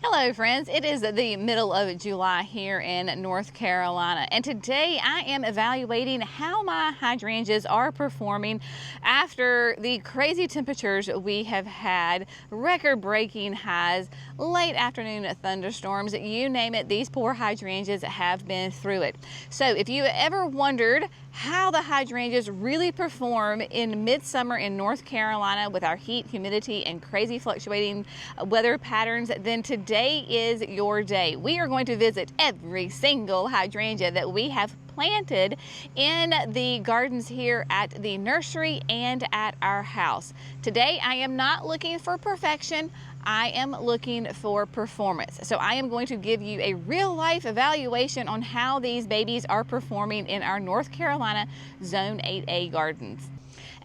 Hello friends, it is the middle of July here in North Carolina, and today I am evaluating how my hydrangeas are performing after the crazy temperatures we have had, record-breaking highs, late afternoon thunderstorms, you name it, these poor hydrangeas have been through it. So if you ever wondered how the hydrangeas really perform in midsummer in North Carolina with our heat, humidity, and crazy fluctuating weather patterns, then today is your day. We are going to visit every single hydrangea that we have planted in the gardens here at the nursery and at our house. Today I am not looking for perfection, I am looking for performance. So I am going to give you a real life evaluation on how these babies are performing in our North Carolina Zone 8A gardens.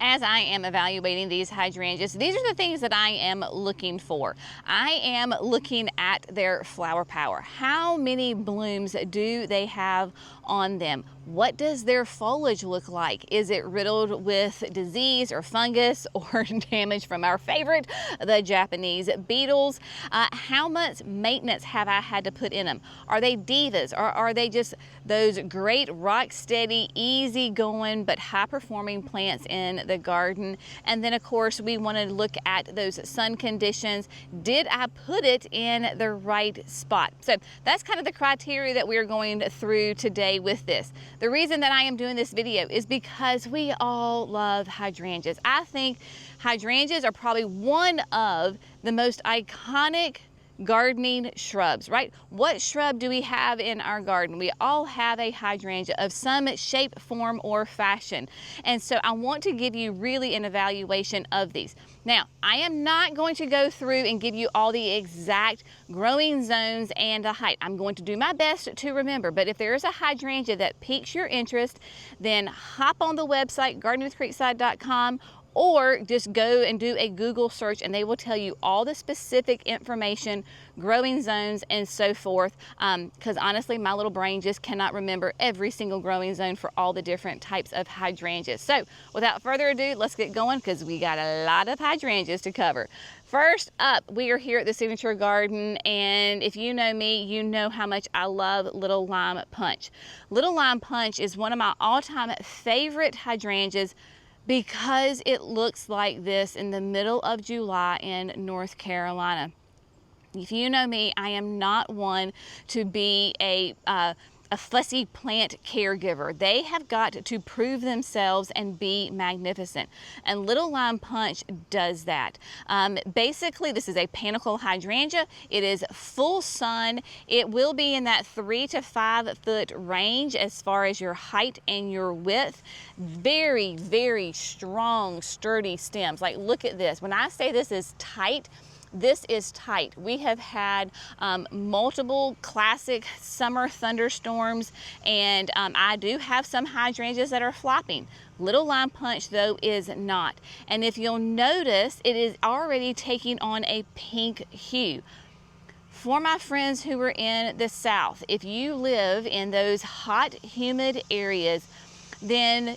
As I am evaluating these hydrangeas, these are the things that I am looking for. I am looking at their flower power. How many blooms do they have on them? What does their foliage look like? Is it riddled with disease or fungus or damage from our favorite, the Japanese beetles? How much maintenance have I had to put in them? Are they divas, or are they just those great rock steady, easy going but high performing plants in the garden? And then of course we want to look at those sun conditions. Did I put it in the right spot? So that's kind of the criteria that we're going through today with this. The reason that I am doing this video is because we all love hydrangeas. I think hydrangeas are probably one of the most iconic gardening shrubs, right? What shrub do we have in our garden? We all have a hydrangea of some shape, form, or fashion. And so I want to give you really an evaluation of these. Now, I am not going to go through and give you all the exact growing zones and the height. I'm going to do my best to remember, but if there is a hydrangea that piques your interest, then hop on the website, gardenwithcreekside.com, or just go and do a Google search and they will tell you all the specific information, growing zones, and so forth. Because honestly, my little brain just cannot remember every single growing zone for all the different types of hydrangeas. So without further ado, let's get going because we got a lot of hydrangeas to cover. First up, we are here at the Signature Garden, and if you know me, you know how much I love Little Lime Punch. Little Lime Punch is one of my all-time favorite hydrangeas because it looks like this in the middle of July in North Carolina. If you know me, I am not one to be a fussy plant caregiver. They have got to prove themselves and be magnificent. And Little Lime Punch does that. Basically, this is a Panicle hydrangea. It is full sun. It will be in that 3 to 5 foot range as far as your height and your width. Very, very strong, sturdy stems. Like, look at this. When I say this is tight, this is tight. We have had multiple classic summer thunderstorms, and I do have some hydrangeas that are flopping. Little Lime Punch, though, is not. And if you'll notice, it is already taking on a pink hue. For my friends who are in the South, if you live in those hot, humid areas, then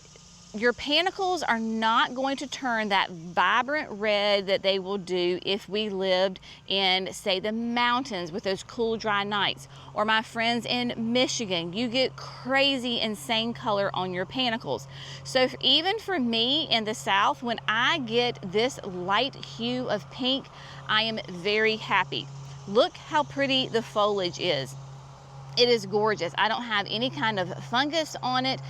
your panicles are not going to turn that vibrant red that they will do if we lived in, say, the mountains with those cool, dry nights. Or my friends in Michigan, you get crazy, insane color on your panicles. So even for me in the South, when I get this light hue of pink, I am very happy. Look how pretty the foliage is. It is gorgeous. I don't have any kind of fungus on it.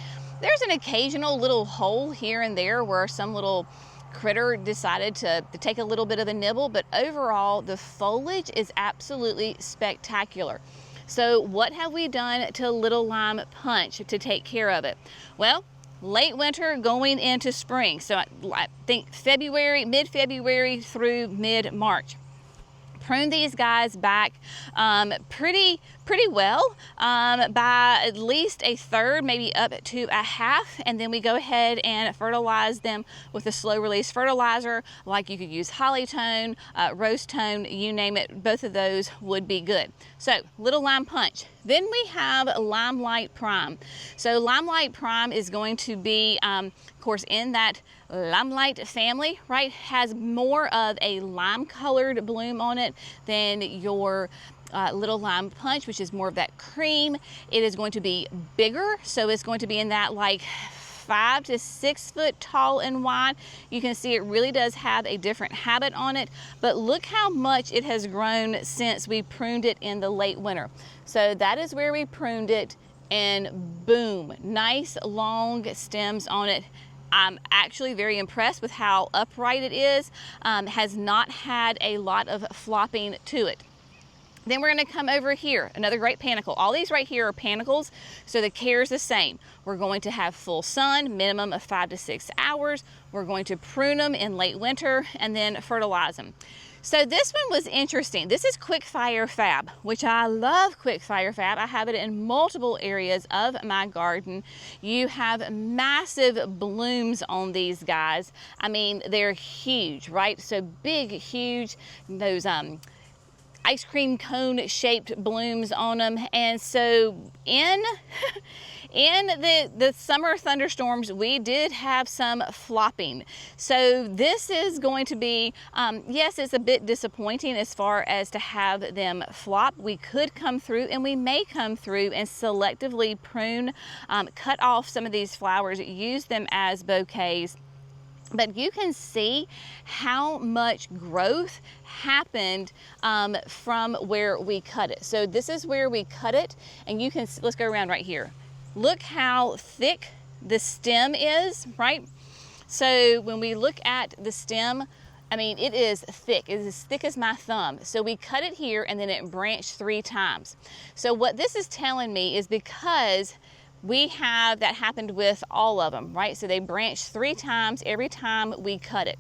There's an occasional little hole here and there where some little critter decided to take a little bit of a nibble, but overall the foliage is absolutely spectacular. So what have we done to Little Lime Punch to take care of it? Well, late winter going into spring. So I think February, mid-February through mid-March. Prune these guys back pretty well by at least a third, maybe up to a half, and then we go ahead and fertilize them with a slow release fertilizer. Like you could use Hollytone, Rose Tone, you name it, both of those would be good. So Little Lime Punch, Then we have Limelight Prime. So Limelight Prime is going to be, of course, in that Limelight family, right? Has more of a lime colored bloom on it than your Little Lime Punch, which is more of that cream. It is going to be bigger, so it's going to be in that like 5 to 6 foot tall and wide. You can see it really does have a different habit on it, but look how much it has grown since we pruned it in the late winter. So that is where we pruned it, and boom, nice long stems on it. I'm actually very impressed with how upright it is. Has not had a lot of flopping to it. Then we're going to come over here, another great panicle. All these right here are panicles, so the care is the same. We're going to have full sun, minimum of 5 to 6 hours. We're going to prune them in late winter and then fertilize them. So this one was interesting. This is Quick Fire Fab, which I love Quick Fire Fab. I have it in multiple areas of my garden. You have massive blooms on these guys. I mean, they're huge, right? So big, huge, those ice cream cone shaped blooms on them. And so in the summer thunderstorms, we did have some flopping. So this is going to be, yes, it's a bit disappointing as far as to have them flop. We could come through, and we may come through and selectively prune, cut off some of these flowers, use them as bouquets. But you can see how much growth happened from where we cut it. So this is where we cut it, and you can, let's go around right here. Look how thick the stem is, right? So when we look at the stem, I mean, it is thick. It is as thick as my thumb. So we cut it here, and then it branched 3 times. So what this is telling me is because we have that happened with all of them, right? So they branched 3 times every time we cut it.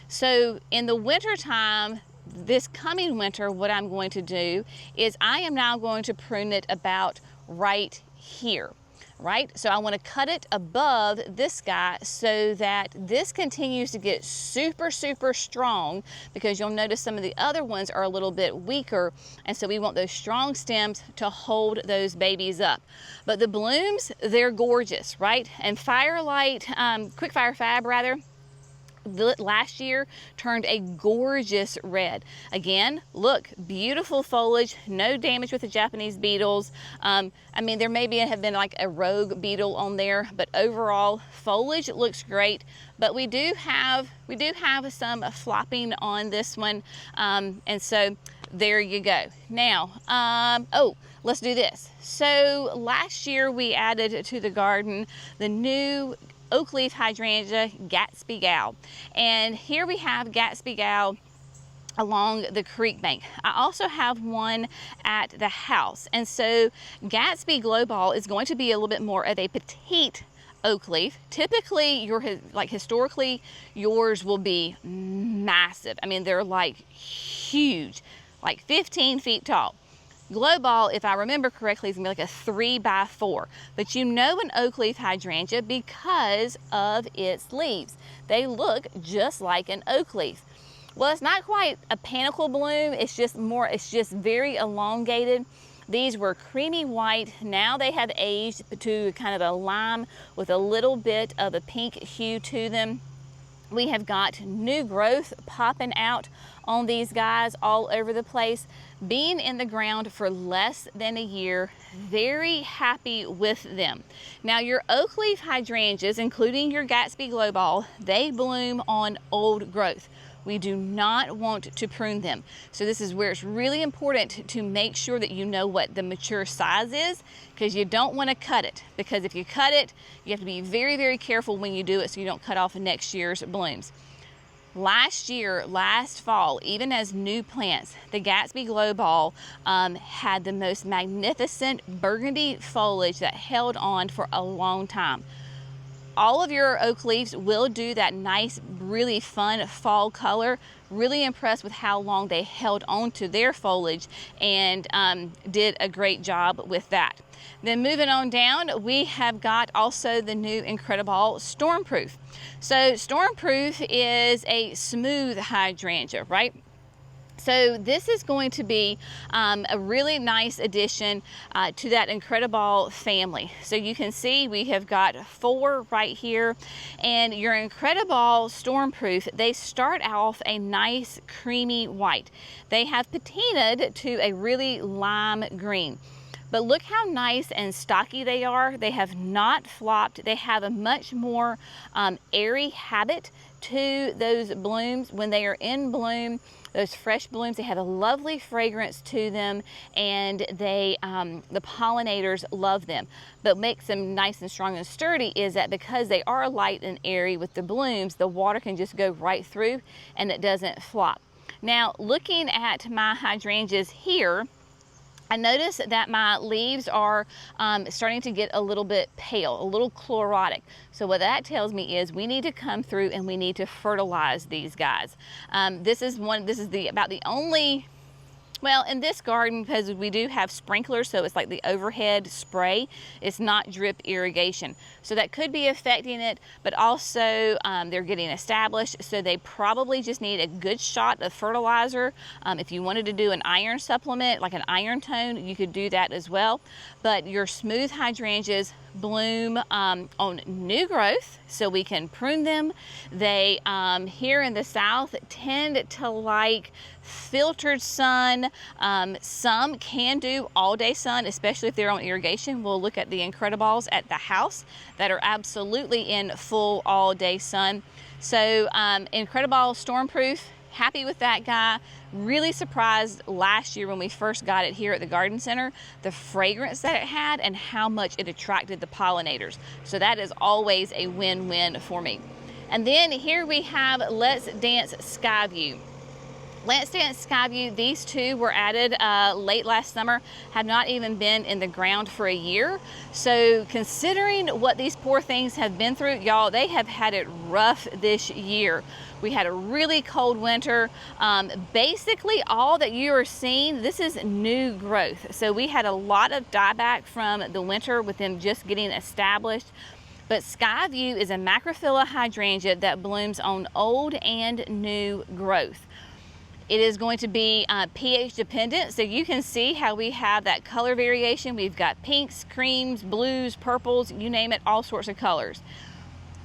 So in the winter time, this coming winter, what I'm going to do is I am now going to prune it about right here, right? So I want to cut it above this guy so that this continues to get super, super strong, because you'll notice some of the other ones are a little bit weaker. And so we want those strong stems to hold those babies up. But the blooms, they're gorgeous, right? And Quick Fire Fab rather, last year turned a gorgeous red. Again, look, beautiful foliage, no damage with the Japanese beetles. I mean, there maybe have been like a rogue beetle on there, but overall foliage looks great. But we do have some flopping on this one, and so there you go. Now, oh, let's do this. So last year we added to the garden the new Oakleaf Hydrangea Gatsby Gal, and here we have Gatsby Gal along the creek bank. I also have one at the house, and so Gatsby Glow Ball is going to be a little bit more of a petite oak leaf. Typically, historically, yours will be massive. I mean, they're like huge, like 15 feet tall. Glow Ball, if I remember correctly, is gonna be like a 3x4. But you know an oak leaf hydrangea because of its leaves. They look just like an oak leaf. Well, it's not quite a panicle bloom. It's just very elongated. These were creamy white. Now they have aged to kind of a lime with a little bit of a pink hue to them. We have got new growth popping out on these guys all over the place. Being in the ground for less than a year, very happy with them. Now your oak leaf hydrangeas, including your Gatsby Glow Ball, they bloom on old growth. We do not want to prune them. So this is where it's really important to make sure that you know what the mature size is, because you don't want to cut it. Because if you cut it, you have to be very, very careful when you do it so you don't cut off next year's blooms. Last fall, even as new plants, the Gatsby Glow Ball had the most magnificent burgundy foliage that held on for a long time. All of your oak leaves will do that nice, really fun fall color. Really impressed with how long they held on to their foliage, and did a great job with that. Then moving on down, we have got also the new Incredible Stormproof. So Stormproof is a smooth hydrangea, right? So this is going to be a really nice addition to that Incredible family. So you can see we have got 4 right here, and your Incredible Stormproof, they start off a nice creamy white. They have patinaed to a really lime green. But look how nice and stocky they are. They have not flopped. They have a much more airy habit to those blooms. When they are in bloom, those fresh blooms, they have a lovely fragrance to them, and they the pollinators love them. But what makes them nice and strong and sturdy is that because they are light and airy with the blooms, the water can just go right through and it doesn't flop. Now, looking at my hydrangeas here, I notice that my leaves are starting to get a little bit pale, a little chlorotic. So what that tells me is we need to come through and we need to fertilize these guys. This is about the only, well, in this garden, because we do have sprinklers, so it's like the overhead spray. It's not drip irrigation. So that could be affecting it, but also they're getting established, so they probably just need a good shot of fertilizer. If you wanted to do an iron supplement, like an iron tone, you could do that as well. But your smooth hydrangeas bloom on new growth, so we can prune them. They, here in the south, tend to like filtered sun. Some can do all-day sun, especially if they're on irrigation. We'll look at the Incredibles at the house that are absolutely in full all-day sun. So Incredible Stormproof, happy with that guy. Really surprised last year when we first got it here at the garden center, the fragrance that it had and how much it attracted the pollinators. So that is always a win-win for me. And then here we have Let's Dance Skyview. Let's Dance Skyview, these 2 were added late last summer, have not even been in the ground for a year. So considering what these poor things have been through, y'all, they have had it rough this year. We had a really cold winter. Basically all that you are seeing, this is new growth. So we had a lot of dieback from the winter with them just getting established. But Skyview is a macrophylla hydrangea that blooms on old and new growth. It is going to be pH dependent, so you can see how we have that color variation. We've got pinks, creams, blues, purples, you name it, all sorts of colors.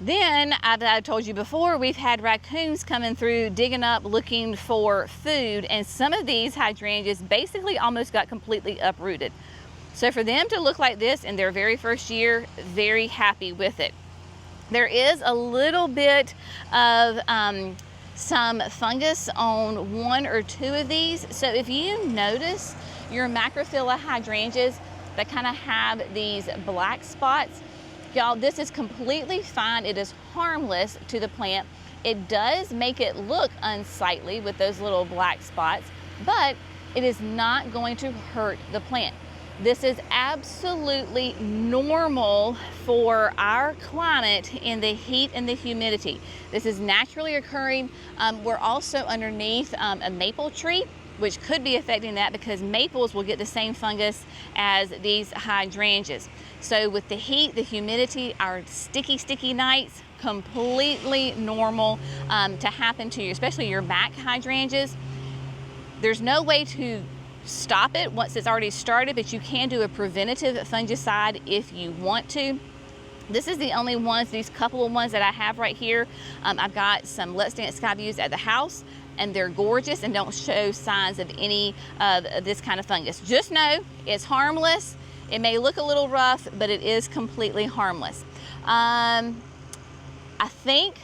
Then, as I told you before, we've had raccoons coming through, digging up, looking for food, and some of these hydrangeas basically almost got completely uprooted. So for them to look like this in their very first year, very happy with it. There is a little bit of some fungus on 1 or 2 of these. So if you notice your macrophylla hydrangeas that kind of have these black spots, y'all, this is completely fine. It is harmless to the plant. It does make it look unsightly with those little black spots, but it is not going to hurt the plant. This is absolutely normal for our climate in the heat and the humidity. This is naturally occurring. We're also underneath a maple tree, which could be affecting that because maples will get the same fungus as these hydrangeas. So with the heat, the humidity, our sticky nights, completely normal to happen to you, especially your back hydrangeas. There's no way to stop it once it's already started, but you can do a preventative fungicide if you want to. This is the only ones, these couple of ones that I have right here. I've got some Let's Dance Skyviews at the house, and they're gorgeous and don't show signs of any of this kind of fungus. Just know it's harmless. It may look a little rough, but it is completely harmless. I think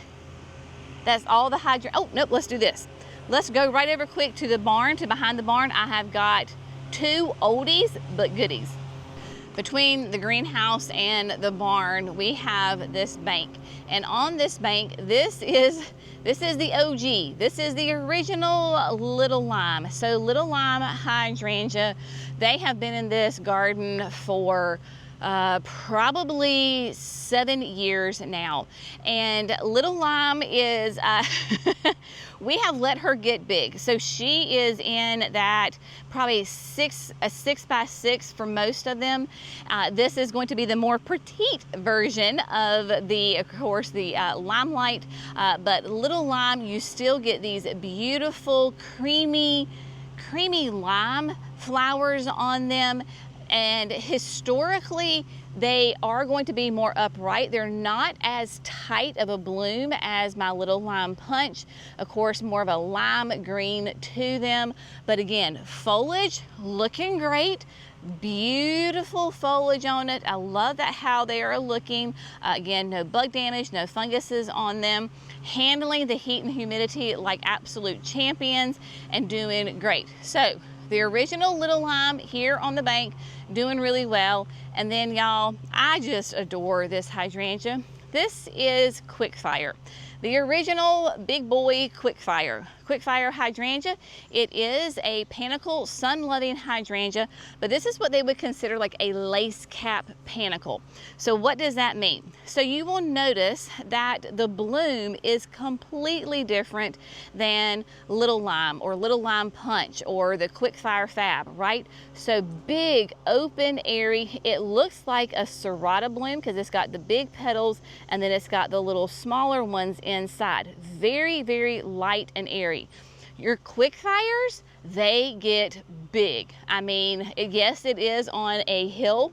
that's all the oh, nope, let's do this. Let's go right over quick to the barn, to behind the barn. I have got 2 oldies but goodies. Between the greenhouse and the barn, we have this bank. And on this bank, this is the OG. This is the original Little Lime. So Little Lime hydrangea, they have been in this garden for probably 7 years now. And Little Lime is, we have let her get big. So she is in that probably a 6x6 for most of them. This is going to be the more petite version of course, the Limelight. But Little Lime, you still get these beautiful, creamy lime flowers on them. And historically, they are going to be more upright. They're not as tight of a bloom as my Little Lime Punch. Of course, more of a lime green to them. But again, foliage looking great. Beautiful foliage on it. I love that how they are looking. Again, no bug damage, no funguses on them. Handling the heat and humidity like absolute champions and doing great. So the original Little Lime here on the bank, doing really well. And then y'all, I just adore this hydrangea. This is Quickfire, the original big boy Quickfire hydrangea. It is a panicle, sun-loving hydrangea, but this is what they would consider like a lace cap panicle. So what does that mean? So you will notice that the bloom is completely different than Little Lime or Little Lime Punch or the Quickfire Fab, right? So big, open, airy. It looks like a serrata bloom because it's got the big petals and then it's got the little smaller ones inside. Very, very light and airy. Your Quickfires, they get big. I mean, yes, it is on a hill,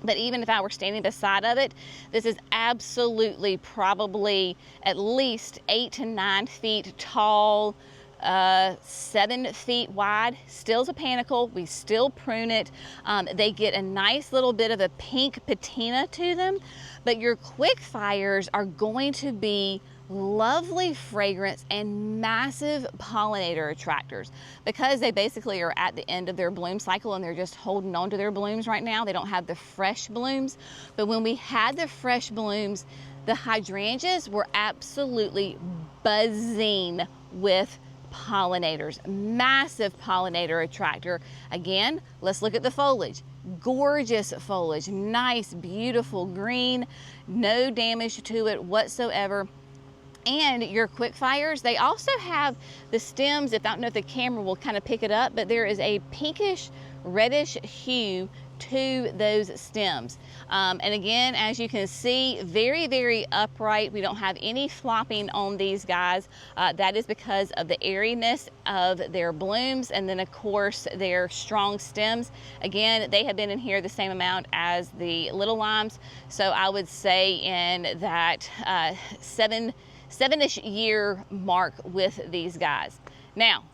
but even if I were standing beside of it, this is absolutely probably at least 8 to 9 feet tall, 7 feet wide. Still's a panicle. We still prune it. They get a nice little bit of a pink patina to them, but your Quickfires are going to be lovely fragrance and massive pollinator attractors because they basically are at the end of their bloom cycle and they're just holding on to their blooms right now. They don't have the fresh blooms, but when we had the fresh blooms, the hydrangeas were absolutely buzzing with pollinators. Massive pollinator attractor. Again, let's look at the foliage. Gorgeous foliage, nice, beautiful green, no damage to it whatsoever. And your Quickfires, they also have the stems, I don't know if the camera will kind of pick it up, but there is a pinkish reddish hue to those stems. And again, as you can see, very, very upright. We don't have any flopping on these guys. That is because of the airiness of their blooms and then of course their strong stems. Again, they have been in here the same amount as the Little Limes. So I would say in that seven-ish year mark with these guys. Now,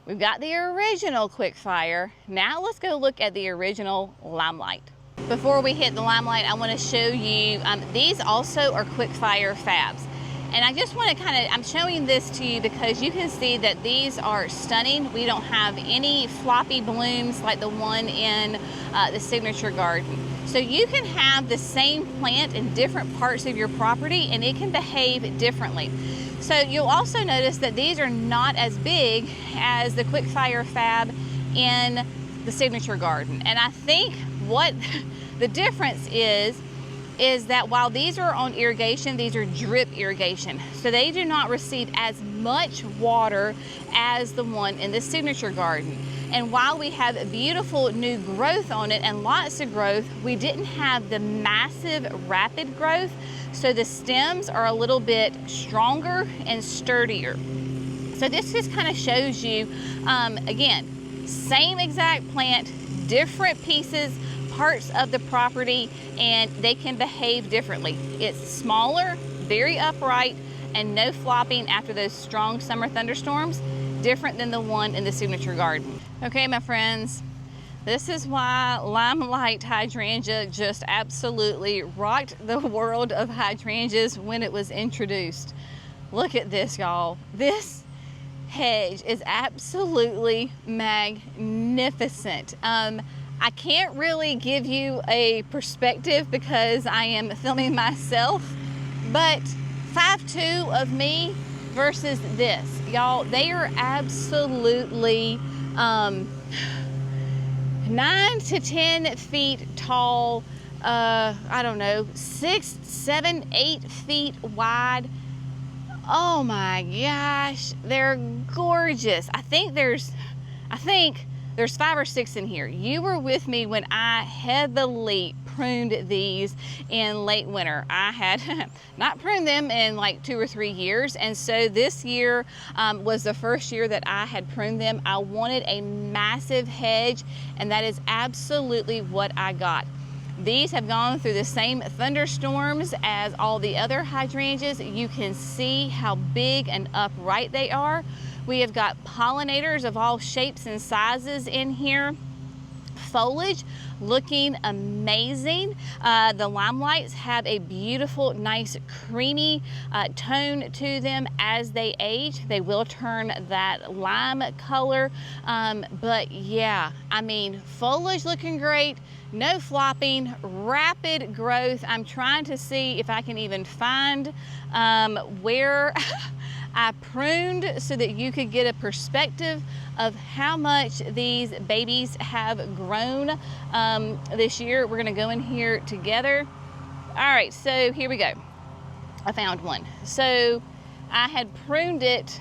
we've got the original Quickfire. Now let's go look at the original Limelight. Before we hit the Limelight, I want to show you, these also are Quickfire Fabs. And I just want to I'm showing this to you because you can see that these are stunning. We don't have any floppy blooms like the one in the Signature Garden. So you can have the same plant in different parts of your property and it can behave differently. So you'll also notice that these are not as big as the Quickfire Fab in the Signature Garden. And I think what the difference is that while these are on irrigation, these are drip irrigation. So they do not receive as much water as the one in the Signature Garden. And while we have beautiful new growth on it and lots of growth, we didn't have the massive rapid growth. So the stems are a little bit stronger and sturdier. So this just kind of shows you, again, same exact plant, different pieces, parts of the property, and they can behave differently. It's smaller, very upright, and no flopping after those strong summer thunderstorms, different than the one in the Signature Garden. Okay, my friends, this is why Limelight Hydrangea just absolutely rocked the world of hydrangeas when it was introduced. Look at this, y'all. This hedge is absolutely magnificent. I can't really give you a perspective because I am filming myself, but 5'2" of me versus this, y'all, they are absolutely 9 to 10 feet tall, I don't know, 6, 7, 8 feet wide. Oh my gosh, they're gorgeous. I think there's 5 or 6 in here. You were with me when I heavily pruned these in late winter. I had not pruned them in like 2 or 3 years, and so this year was the first year that I had pruned them. I wanted a massive hedge, and that is absolutely what I got. These have gone through the same thunderstorms as all the other hydrangeas. You can see how big and upright they are. We have got pollinators of all shapes and sizes in here. Foliage looking amazing. The limelights have a beautiful, nice, creamy tone to them as they age. They will turn that lime color. But yeah, I mean, foliage looking great. No flopping, rapid growth. I'm trying to see if I can even find where I pruned so that you could get a perspective of how much these babies have grown this year. We're gonna go in here together. All right, so here we go. I found one. So I had pruned it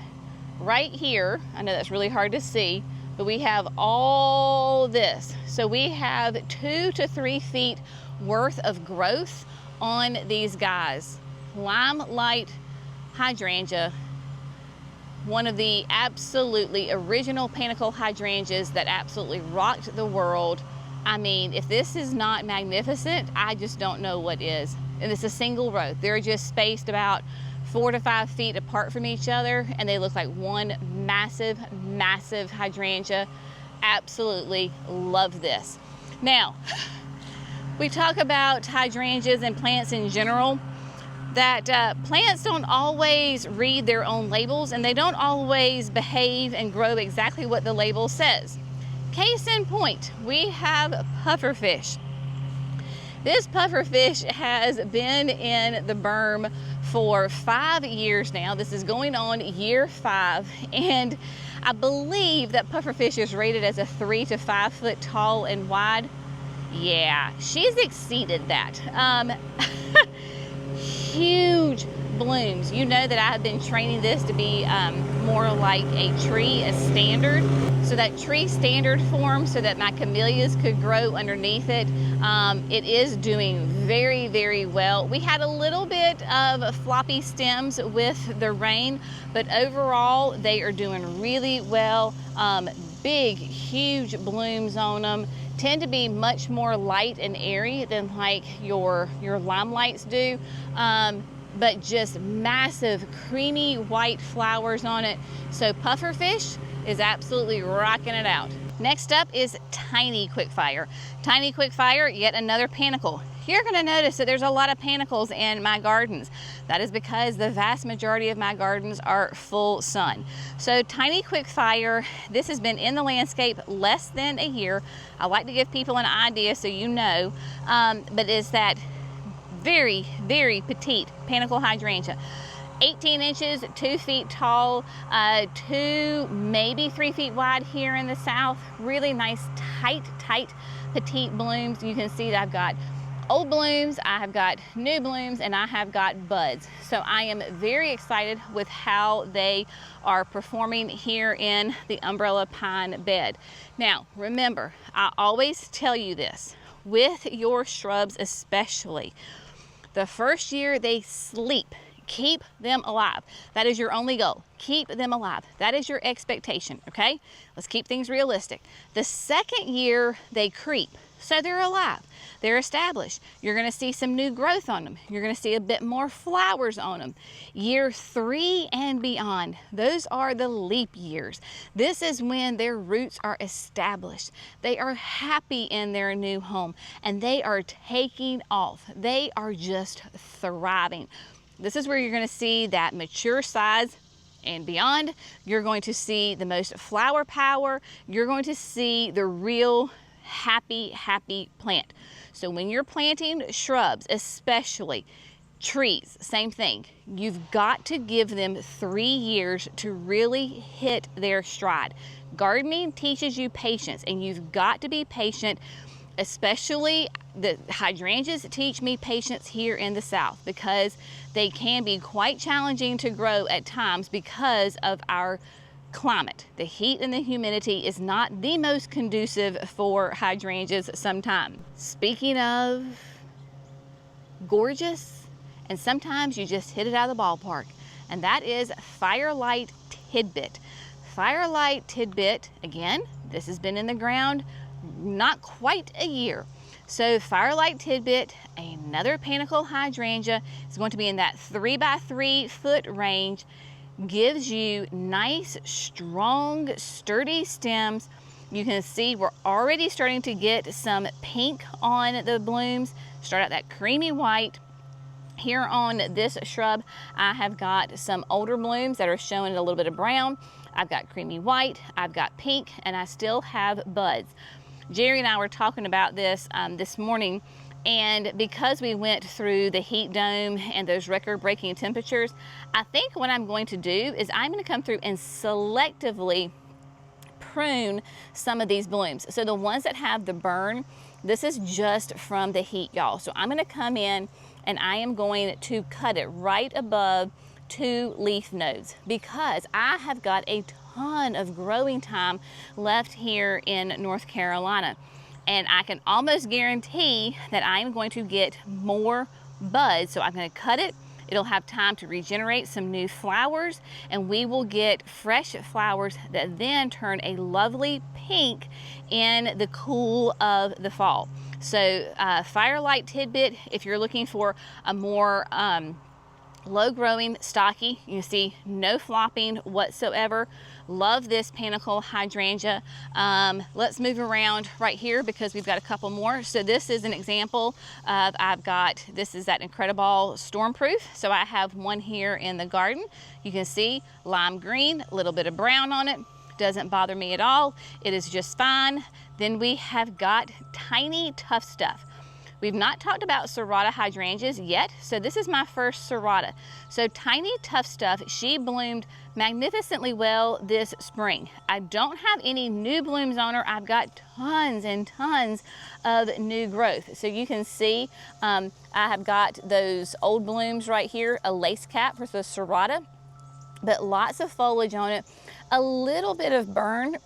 right here. I know that's really hard to see, but we have all this. So we have 2 to 3 feet worth of growth on these guys. Limelight hydrangea, one of the absolutely original Panicle hydrangeas that absolutely rocked the world. I mean, if this is not magnificent, I just don't know what is. And it's a single row. They're just spaced about 4 to 5 feet apart from each other, and they look like one massive, massive hydrangea. Absolutely love this. Now, we talk about hydrangeas and plants in general, that plants don't always read their own labels, and they don't always behave and grow exactly what the label says. Case in point, we have pufferfish. This pufferfish has been in the berm for 5 years now. This is going on year 5, and I believe that pufferfish is rated as a 3 to 5 foot tall and wide. Yeah, she's exceeded that. Huge blooms. You know that I have been training this to be more like a tree, a standard. So that tree standard form, so that my camellias could grow underneath it. It is doing very, very well. We had a little bit of floppy stems with the rain, but overall they are doing really well. Big, huge blooms on them. Tend to be much more light and airy than like your limelights do. But just massive creamy white flowers on it. So pufferfish is absolutely rocking it out. Next up is Tiny Quickfire. Tiny Quickfire, yet another panicle. You're gonna notice that there's a lot of panicles in my gardens. That is because the vast majority of my gardens are full sun. So Tiny Quickfire, this has been in the landscape less than a year. I like to give people an idea so you know, but it's that very, very petite Panicle hydrangea. 18 inches, 2 feet tall, 2, maybe 3 feet wide here in the south. Really nice, tight, petite blooms. You can see that I've got old blooms, I have got new blooms, and I have got buds. So I am very excited with how they are performing here in the umbrella pine bed. Now, remember, I always tell you this, with your shrubs especially, the first year they sleep. Keep them alive. That is your only goal. Keep them alive. That is your expectation, okay? Let's keep things realistic. The second year, they creep. So they're alive. They're established. You're gonna see some new growth on them. You're gonna see a bit more flowers on them. Year 3 and beyond, those are the leap years. This is when their roots are established. They are happy in their new home, and they are taking off. They are just thriving. This is where you're going to see that mature size and beyond. You're going to see the most flower power. You're going to see the real happy plant. So when you're planting shrubs, especially trees, same thing. You've got to give them 3 years to really hit their stride. Gardening teaches you patience, and you've got to be patient especially the hydrangeas teach me patience here in the South, because they can be quite challenging to grow at times because of our climate. The heat and the humidity is not the most conducive for hydrangeas sometimes. Speaking of gorgeous, and sometimes you just hit it out of the ballpark, and that is Firelight Tidbit. Firelight Tidbit, again, this has been in the ground not quite a year. So Firelight Tidbit, another Panicle hydrangea, is going to be in that 3 by 3 foot range. Gives you nice, strong, sturdy stems. You can see we're already starting to get some pink on the blooms. Start out that creamy white. Here on this shrub, I have got some older blooms that are showing a little bit of brown. I've got creamy white, I've got pink, and I still have buds. Jerry and I were talking about this this morning, and because we went through the heat dome and those record-breaking temperatures, I think what I'm going to do is I'm going to come through and selectively prune some of these blooms. So the ones that have the burn, this is just from the heat, y'all. So I'm going to come in and I am going to cut it right above 2 leaf nodes, because I have got a ton of growing time left here in North Carolina. And I can almost guarantee that I am going to get more buds. So I'm going to cut it. It'll have time to regenerate some new flowers, and we will get fresh flowers that then turn a lovely pink in the cool of the fall. So Firelight Tidbit, if you're looking for a more low growing, stocky, you see no flopping whatsoever. Love this Panicle hydrangea. Let's move around right here because we've got a couple more. So this is an example of, this is that Incredible Stormproof. So I have one here in the garden. You can see lime green, a little bit of brown on it. Doesn't bother me at all. It is just fine. Then we have got Tiny Tough Stuff. We've not talked about serrata hydrangeas yet, so this is my first serrata. So Tiny Tough Stuff, she bloomed magnificently well this spring. I don't have any new blooms on her. I've got tons and tons of new growth. So you can see I have got those old blooms right here, a lace cap for the serrata, but lots of foliage on it. A little bit of burn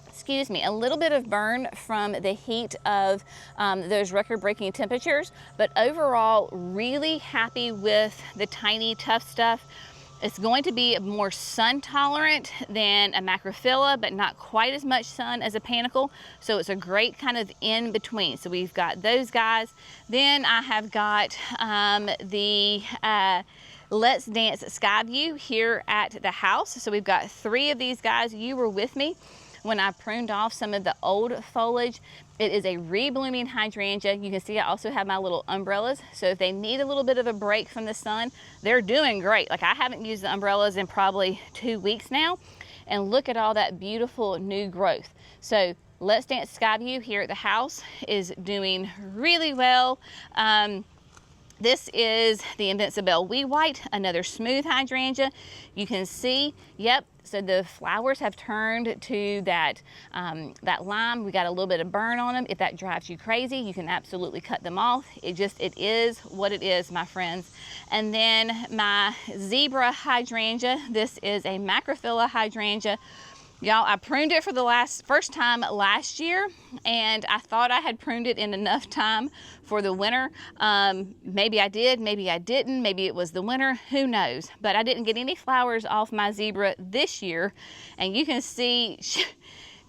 excuse me, a little bit of burn from the heat of those record-breaking temperatures, but overall really happy with the Tiny Tough Stuff. It's going to be more sun tolerant than a macrophylla, but not quite as much sun as a Panicle, so it's a great kind of in between. So we've got those guys. Then I have got the Let's Dance Skyview here at the house. So we've got 3 of these guys. You were with me when I pruned off some of the old foliage. It is a reblooming hydrangea. You can see I also have my little umbrellas. So if they need a little bit of a break from the sun, they're doing great. Like, I haven't used the umbrellas in probably 2 weeks now. And look at all that beautiful new growth. So Let's Dance Skyview here at the house is doing really well. This is the Invincible Wee White, another smooth hydrangea. You can see, yep, so the flowers have turned to that, that lime. We got a little bit of burn on them. If that drives you crazy, you can absolutely cut them off. It is what it is, my friends. And then my Zebra hydrangea. This is a macrophylla hydrangea. Y'all, I pruned it for the first time last year, and I thought I had pruned it in enough time for the winter. Maybe I did, maybe I didn't, maybe it was the winter, who knows. But I didn't get any flowers off my Zebra this year, and you can see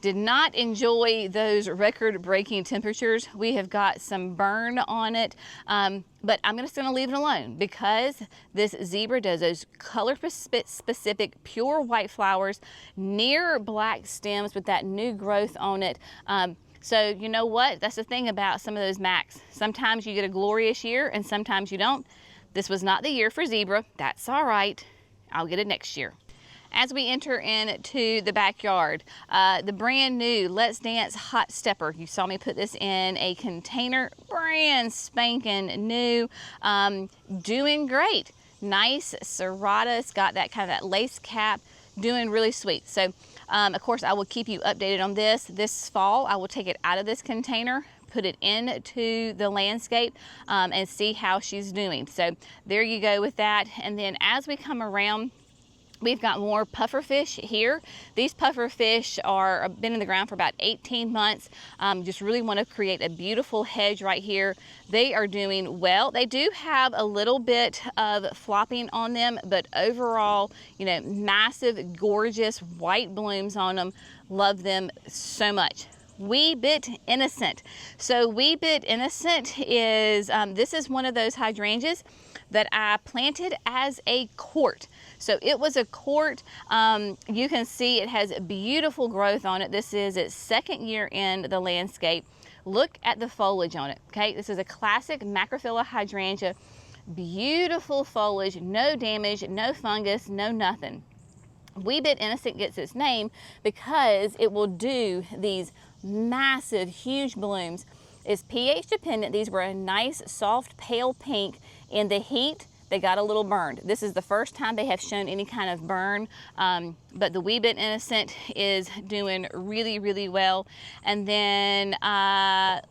did not enjoy those record-breaking temperatures. We have got some burn on it, but I'm just gonna leave it alone because this Zebra does those color-specific pure white flowers, near black stems with that new growth on it. So you know what? That's the thing about some of those Macs. Sometimes you get a glorious year and sometimes you don't. This was not the year for Zebra. That's all right. I'll get it next year. As we enter into the backyard, the brand new Let's Dance Hot Stepper. You saw me put this in a container, brand spanking new, doing great. Nice serrata, it's got that kind of that lace cap, doing really sweet. So Of course, I will keep you updated on this. This fall, I will take it out of this container, put it into the landscape, and see how she's doing. So there you go with that. And then as we come around, we've got more pufferfish here. These pufferfish are been in the ground for about 18 months. Just really want to create a beautiful hedge right here. They are doing well. They do have a little bit of flopping on them, but overall, you know, massive, gorgeous white blooms on them. Love them so much. Wee Bit Innocent. So Wee Bit Innocent is, this is one of those hydrangeas that I planted as a court. So it was a court. You can see it has beautiful growth on it. This is its second year in the landscape. Look at the foliage on it, okay? This is a classic macrophylla hydrangea. Beautiful foliage, no damage, no fungus, no nothing. Wee Bit Innocent gets its name because it will do these massive, huge blooms. It's pH dependent. These were a nice, soft, pale pink. In the heat, they got a little burned. This is the first time they have shown any kind of burn, but the Wee Bit Innocent is doing really, really well. And then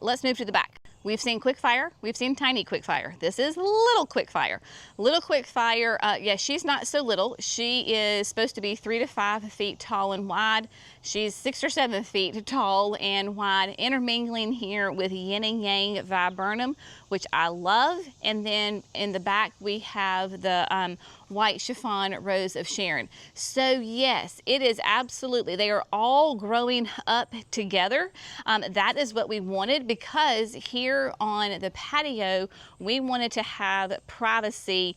let's move to the back. We've seen Quickfire, we've seen Tiny Quickfire. This is Little Quickfire. Little Quickfire, yeah, she's not so little. She is supposed to be 3 to 5 feet tall and wide. She's 6 or 7 feet tall and wide, intermingling here with Yin and Yang Viburnum, which I love. And then in the back, we have the White Chiffon Rose of Sharon. So yes, it is absolutely, they are all growing up together. That is what we wanted, because here on the patio, we wanted to have privacy.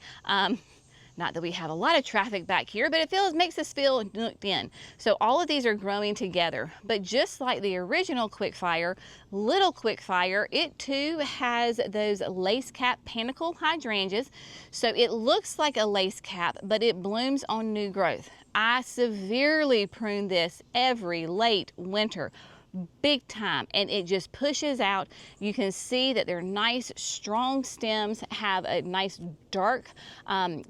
Not that we have a lot of traffic back here, but it makes us feel looked in. So all of these are growing together. But just like the original Quickfire, Little Quickfire, it too has those lace cap panicle hydrangeas. So it looks like a lace cap, but it blooms on new growth. I severely prune this every late winter, big time, and it just pushes out. You can see that they're nice, strong stems, have a nice dark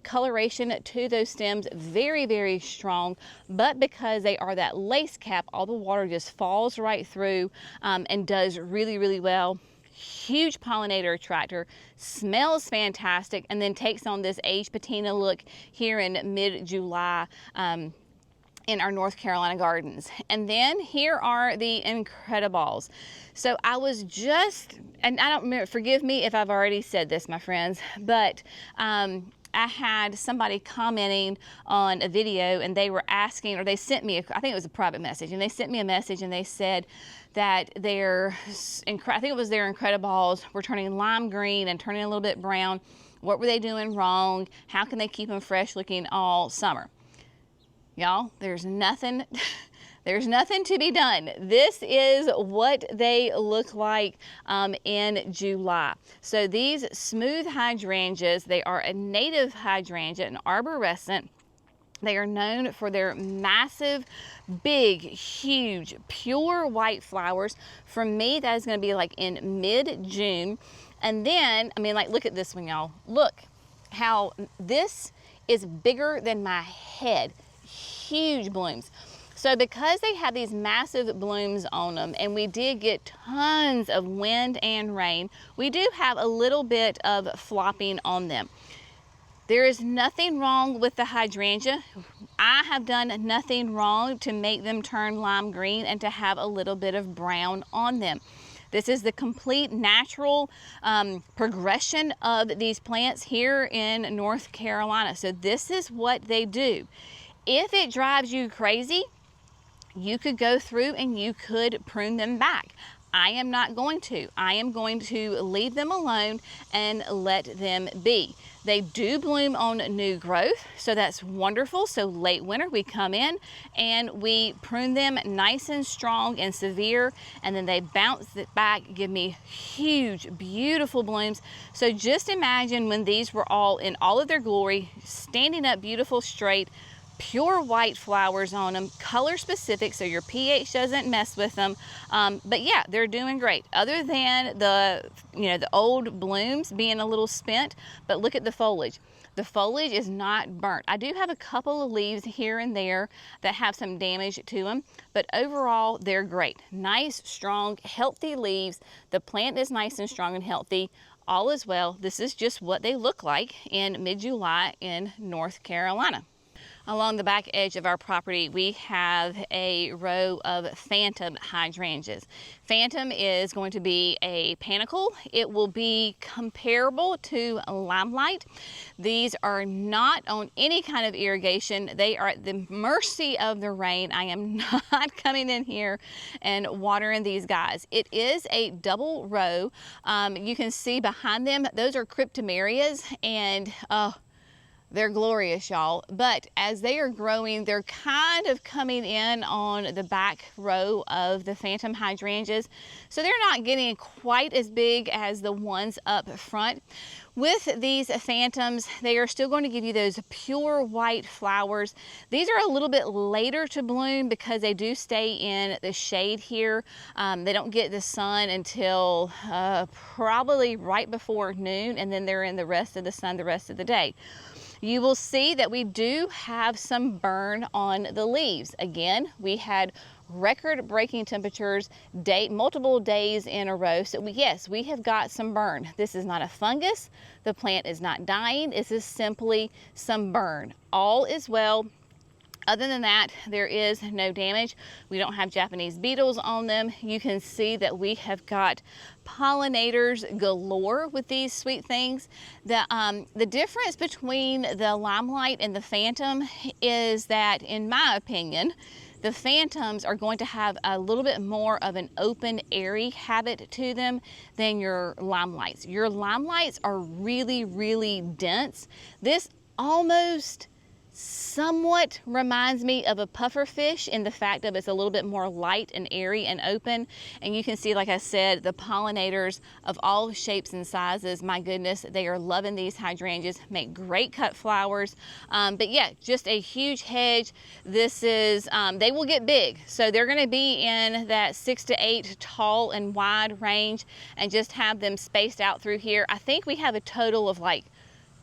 coloration to those stems, very, very strong. But because they are that lace cap, all the water just falls right through and does really, really well. Huge pollinator attractor, smells fantastic, and then takes on this age patina look here in mid-July in our North Carolina gardens. And then here are the Incrediballs. So I was just, and I don't remember, forgive me if I've already said this, my friends, but I had somebody commenting on a video, and they were asking, or they sent me, I think it was a private message, and they sent me a message and they said that their, I think it was their Incrediballs were turning lime green and turning a little bit brown. What were they doing wrong? How can they keep them fresh looking all summer? Y'all, there's nothing to be done. This is what they look like in July. So these smooth hydrangeas, they are a native hydrangea, an arborescent. They are known for their massive, big, huge, pure white flowers. For me, that is going to be like in mid-June. And then, I mean, like, look at this one, y'all. Look how this is bigger than my head. Huge blooms. So because they have these massive blooms on them, and we did get tons of wind and rain, we do have a little bit of flopping on them. There is nothing wrong with the hydrangea. I have done nothing wrong to make them turn lime green and to have a little bit of brown on them. This is the complete natural progression of these plants here in North Carolina. So this is what they do. If it drives you crazy, you could go through and you could prune them back. I am not going to. I am going to leave them alone and let them be. They do bloom on new growth, so that's wonderful. So late winter, we come in and we prune them nice and strong and severe, and then they bounce it back, give me huge, beautiful blooms. So just imagine when these were all in all of their glory, standing up beautiful straight, pure white flowers on them, color specific, so your pH doesn't mess with them. But yeah, they're doing great, other than the old blooms being a little spent. But look at the foliage. The foliage is not burnt. I do have a couple of leaves here and there that have some damage to them, but overall they're great. Nice, strong, healthy leaves. The plant is nice and strong and healthy. All is well. This is just what they look like in mid-July in North Carolina. Along the back edge of our property, we have a row of phantom hydrangeas. Phantom is going to be a panicle. It will be comparable to limelight. These are not on any kind of irrigation. They are at the mercy of the rain. I am not coming in here and watering these guys. It is a double row. You can see behind them, those are cryptomerias, and they're glorious, y'all. But as they are growing, they're kind of coming in on the back row of the phantom hydrangeas. So they're not getting quite as big as the ones up front. With these phantoms, they are still going to give you those pure white flowers. These are a little bit later to bloom because they do stay in the shade here. They don't get the sun until probably right before noon, and then they're in the rest of the sun the rest of the day. You will see that we do have some burn on the leaves. Again, we had record-breaking temperatures multiple days in a row. So yes, we have got some burn. This is not a fungus. The plant is not dying. This is simply some burn. All is well. Other than that, there is no damage. We don't have Japanese beetles on them. You can see that we have got pollinators galore with these sweet things. The difference between the limelight and the phantom is that, in my opinion, the phantoms are going to have a little bit more of an open, airy habit to them than your limelights. Your limelights are really, really dense. This almost somewhat reminds me of a puffer fish in the fact of it's a little bit more light and airy and open. And you can see, like I said, the pollinators of all shapes and sizes. My goodness, they are loving these hydrangeas. Make great cut flowers. But yeah, just a huge hedge. This is, they will get big. So they're going to be in that 6 to 8 tall and wide range, and just have them spaced out through here. I think we have a total of like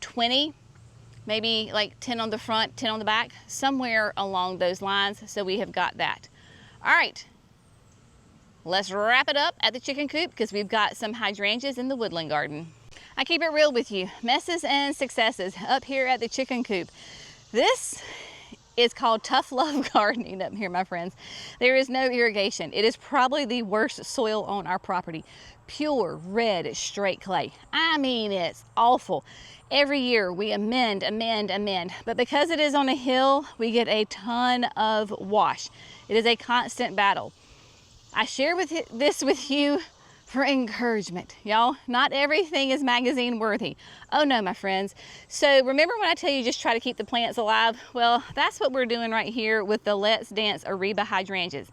20, maybe like 10 on the front, 10 on the back, somewhere along those lines. So we have got that. All right, let's wrap it up at the chicken coop because we've got some hydrangeas in the woodland garden. I keep it real with you. Messes and successes up here at the chicken coop. This is called tough love gardening up here, my friends. There is no irrigation. It is probably the worst soil on our property. Pure red straight clay. I mean, it's awful. Every year we amend, but because it is on a hill, we get a ton of wash. It is a constant battle. I share this with you for encouragement, y'all. Not everything is magazine worthy. Oh no, my friends. So remember when I tell you just try to keep the plants alive? Well, that's what we're doing right here with the Let's Dance Ariba hydrangeas.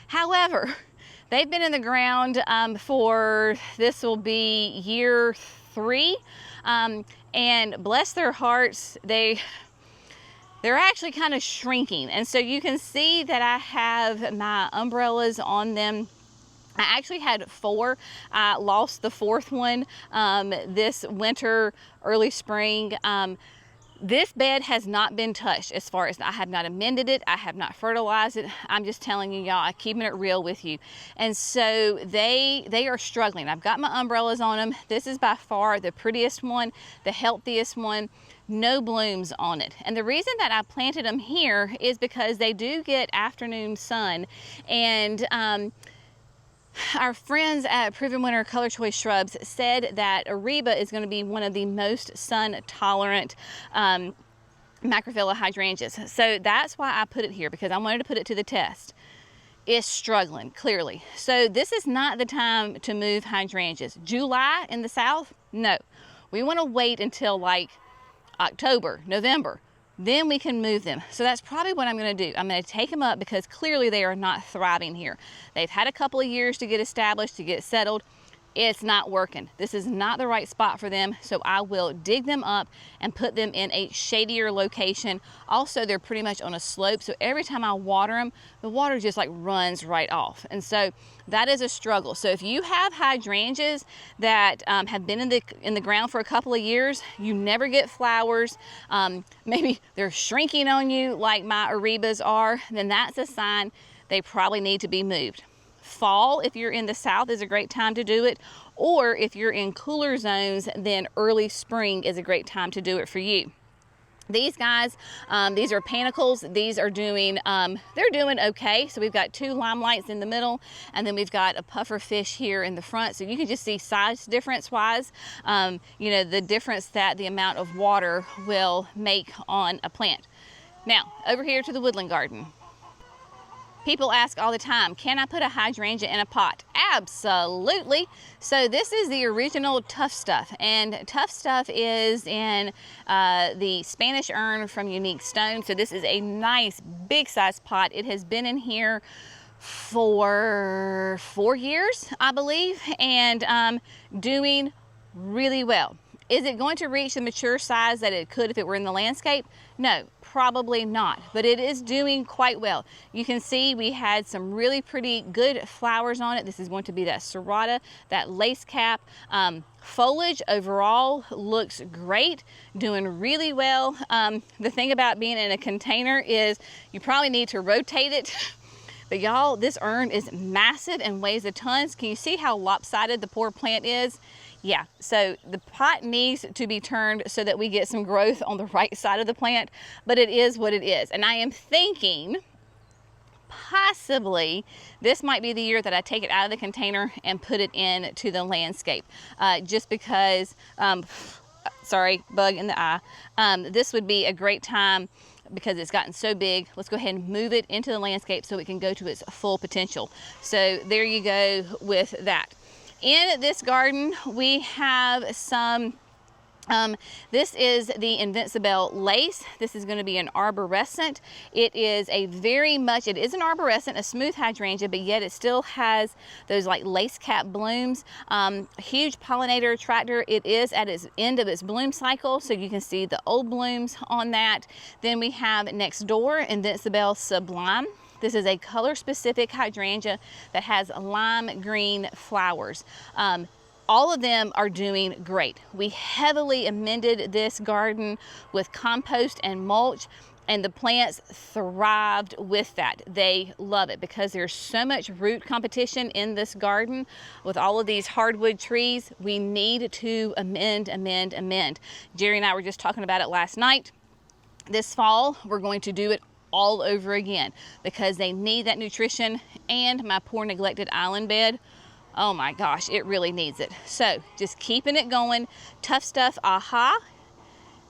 However, they've been in the ground for, this will be year 3. And bless their hearts, they're actually kind of shrinking. And so you can see that I have my umbrellas on them. I actually had 4. I lost the 4th one this winter, early spring. This bed has not been touched, as far as I have not amended it. I have not fertilized it. I'm just telling you, y'all, I'm keeping it real with you. And so they are struggling. I've got my umbrellas on them. This is by far the prettiest one, the healthiest one. No blooms on it. And the reason that I planted them here is because they do get afternoon sun. And our friends at Proven Winner Color Choice Shrubs said that Ariba is going to be one of the most sun tolerant macrophylla hydrangeas. So that's why I put it here, because I wanted to put it to the test. It's struggling, clearly. So this is not the time to move hydrangeas. July in the south? No. We want to wait until like October, November. Then we can move them. So that's probably what I'm going to do. I'm going to take them up because clearly they are not thriving here. They've had a couple of years to get established, to get settled. it's not working. This is not the right spot for them, so I will dig them up and put them in a shadier location. Also, they're pretty much on a slope, so every time I water them, the water just like runs right off. And so that is a struggle. So if you have hydrangeas that have been in the ground for a couple of years, you never get flowers, maybe they're shrinking on you like my Arebas are, then that's a sign they probably need to be moved. Fall, if you're in the south, is a great time to do it, or if you're in cooler zones, then early spring is a great time to do it for you. These guys, these are panicles. These are doing, they're doing okay. So we've got 2 limelights in the middle, and then we've got a puffer fish here in the front. So you can just see size difference wise, you know, the difference that the amount of water will make on a plant. Now, over here to the woodland garden. People ask all the time, can I put a hydrangea in a pot? Absolutely. So this is the original Tough Stuff, and Tough Stuff is in the Spanish urn from Unique Stone. So this is a nice big size pot. It has been in here for 4 years, I believe, and doing really well. Is it going to reach the mature size that it could if it were in the landscape? No, probably not, but it is doing quite well. You can see we had some really pretty good flowers on it. This is going to be that serrata, that lace cap. Foliage overall looks great, doing really well. The thing about being in a container is you probably need to rotate it. But y'all, this urn is massive and weighs a ton. Can you see how lopsided the poor plant is? Yeah, so the pot needs to be turned so that we get some growth on the right side of the plant, but it is what it is. And I am thinking possibly this might be the year that I take it out of the container and put it into the landscape, just because, sorry, bug in the eye. This would be a great time because it's gotten so big. Let's go ahead and move it into the landscape so it can go to its full potential. So there you go with that. In this garden, we have some, this is the Invincible lace. This is going to be an arborescent. It is a it is an arborescent, a smooth hydrangea, but yet it still has those like lace cap blooms. Huge pollinator attractor. It is at its end of its bloom cycle, so you can see the old blooms on that. Then we have next door, Invincible Sublime. This is a color-specific hydrangea that has lime green flowers. All of them are doing great. We heavily amended this garden with compost and mulch, and the plants thrived with that. They love it because there's so much root competition in this garden. With all of these hardwood trees, we need to amend. Jerry and I were just talking about it last night. This fall, we're going to do it all over again because they need that nutrition. And my poor neglected island bed, oh my gosh, it really needs it. So just keeping it going. Tough Stuff, aha.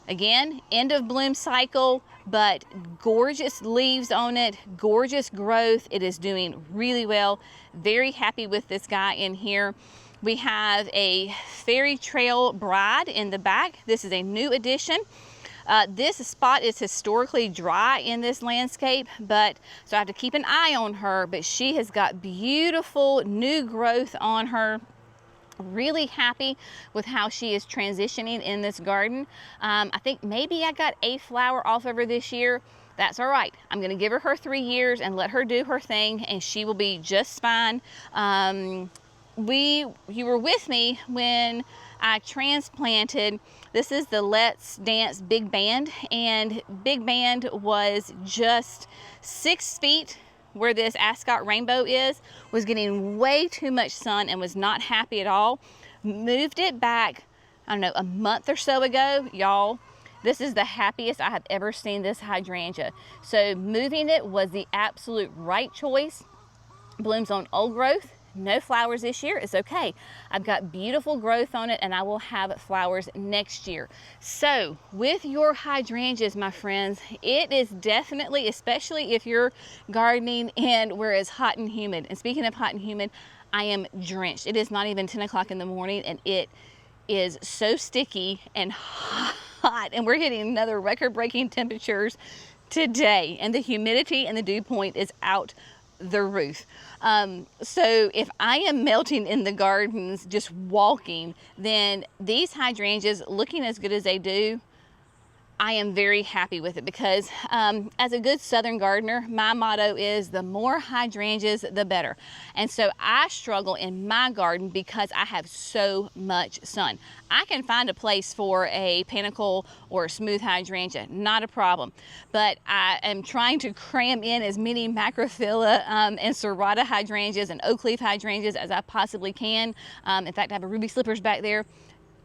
Again, end of bloom cycle, but gorgeous leaves on it, gorgeous growth. It is doing really well. Very happy with this guy in here. We have a Fairy Trail Bride in the back. This is a new addition. This spot is historically dry in this landscape, but so I have to keep an eye on her, but she has got beautiful new growth on her. Really happy with how she is transitioning in this garden. I think maybe I got a flower off of her this year. That's all right. I'm going to give her 3 years and let her do her thing, and she will be just fine. You were with me when I transplanted. This is the Let's Dance Big Band, and Big Band was just 6 feet where this Ascot Rainbow was getting way too much sun and was not happy at all. Moved it back, I don't know, a month or so ago. Y'all, this is the happiest I have ever seen this hydrangea. So moving it was the absolute right choice. Blooms on old growth. No flowers this year. It's okay. I've got beautiful growth on it, and I will have flowers next year. So with your hydrangeas, my friends, it is definitely, especially if you're gardening and where it's hot and humid. And speaking of hot and humid, I am drenched. It is not even 10 o'clock in the morning, and it is so sticky and hot. And we're hitting another record-breaking temperatures today. And the humidity and the dew point is out the roof. So if I am melting in the gardens just walking, then these hydrangeas, looking as good as they do, I am very happy with it, because as a good southern gardener, my motto is the more hydrangeas, the better. And so I struggle in my garden because I have so much sun. I can find a place for a panicle or a smooth hydrangea, not a problem. But I am trying to cram in as many macrophylla and serrata hydrangeas and oakleaf hydrangeas as I possibly can. In fact, I have a ruby slippers back there.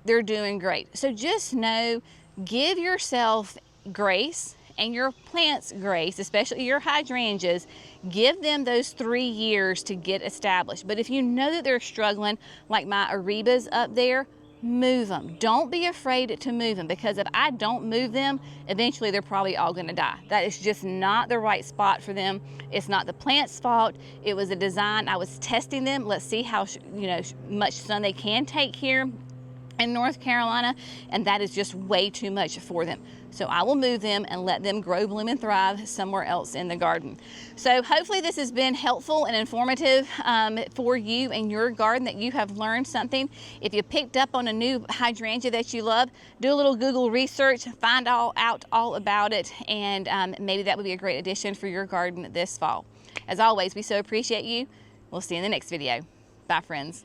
They're doing great. So just know, give yourself grace and your plants grace, especially your hydrangeas. Give them those 3 years to get established. But if you know that they're struggling, like my arebas up there, move them. Don't be afraid to move them, because if I don't move them, eventually they're probably all going to die. That is just not the right spot for them. It's not the plant's fault. It was a design. I was testing them. Let's see how much sun they can take here in North Carolina, and that is just way too much for them. So I will move them and let them grow, bloom, and thrive somewhere else in the garden. So hopefully this has been helpful and informative for you and your garden, that you have learned something. If you picked up on a new hydrangea that you love, do a little Google research, find out all about it, and maybe that would be a great addition for your garden this fall. As always, we so appreciate you. We'll see you in the next video. Bye, friends.